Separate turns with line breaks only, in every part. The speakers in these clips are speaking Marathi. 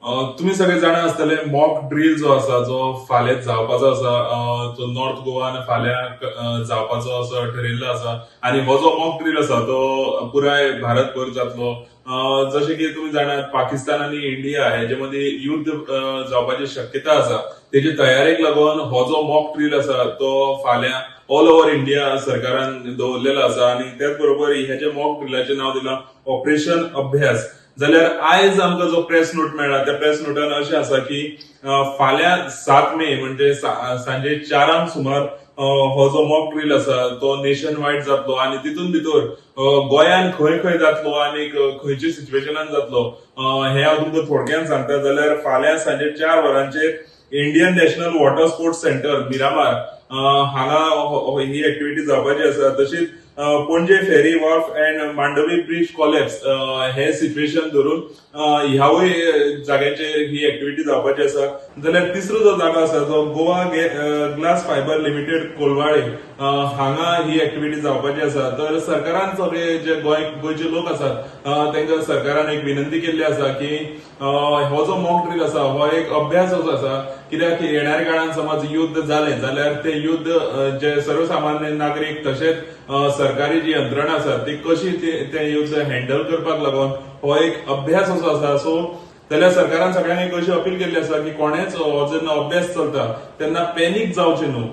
तुम्ही सगळे जाणा आसतले मॉक ड्रिल जो आसा जो फाल्यां जावपाचो आसा तो नॉर्थ गोवान फाल्यां जावपाचो असो ठरयल्लो आसा आणि हो जो मॉक ड्रिल आसा तो पुराय भारतभर जातलो. जशें की तुम्ही जाणात पाकिस्तान आणि इंडिया हेजे मध्ये युद्ध जावपाची शक्यता आसा. तेजे तयारेक लागून हो जो मॉक ड्रिल आसा तो फाल्यां ऑल ओव्हर इंडिया सरकारान दवरलेलो आसा आणि त्याच बरोबर हे जे मॉक ड्रिलाचें नाव दिलां ऑपरेशन अभ्यास. जाल्यार आयज आमकां जो प्रेस नोट मेळ्ळा त्या प्रेस नोटान अशें आसा की फाल्यां 7 मे म्हणजे सांजे 4 सुमार हो जो मॉक ड्रिल आसा तो नेशन वायड जातलो आणि तितून भितर गोंयान खंय खंय जातलो आणि खंयच्या सिच्युएशनान जातलो हे हांव तुमकां थोडक्यान सांगता. जाल्यार फाल्यां सांजे 4 वरांचेर Indian national water sports centre Miramar हांगा ही एक्टिव्हिटी जावपाची आसा. तशीच पणजे ferry wharf and Mandovi bridge collapse हे सिच्युएशन धरून ह्यावूय जाग्याचेर ही एक्टिव्हिटी जावपाची आसा. जाल्यार तिसरो जो जागो आसा तो Goa glass fibre limited Colvale हांगा ही एक्टिव्हिटी जावपाची आसा. तर सरकारान सगळे जे गोंयचे लोक आसात तांकां सरकारान एक विनंती केल्ली आसा की हो जो मॉक ड्रिल आसा हो एक अभ्यास असो आसा. कित्याक येणाऱ्या काळात समज युद्ध जालें जाल्यार ते युद्ध जे सर्वसामान्य नागरीक तशेंच सरकारी जी यंत्रणा आसा ती कशी ते युद्ध हँडल करपाक लागून हो एक अभ्यास असो आसा. सो जाल्यार सरकारान सगळ्यांक एक अशी अपील केल्ली आसा की कोणेच हो जेन्ना अभ्यास चलता तेन्ना पॅनिक जावचें न्हू.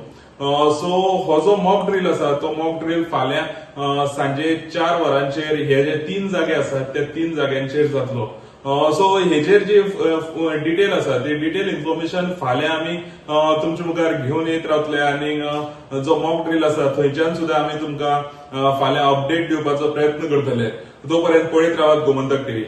सो हो जो मॉक ड्रिल आसा तो मॉक ड्रिल फाल्यां सांजे 4 वरांचेर हे जे 3 जागे आसात त्या 3 जाग्यांचेर जातलो. सो हेजेर जी डिटेल आसा ती डिटेल इन्फॉर्मेशन फाल्यां आमी तुमच्या मुखार घेऊन येत रावतले आणि जो मॉक ड्रिल आसा थंयच्यान सुद्धा आमी तुमकां फाल्यां अपडेट दिवपाचो प्रयत्न करतले. तोपर्यंत पळयत रावात गोमंतक टीव्ही.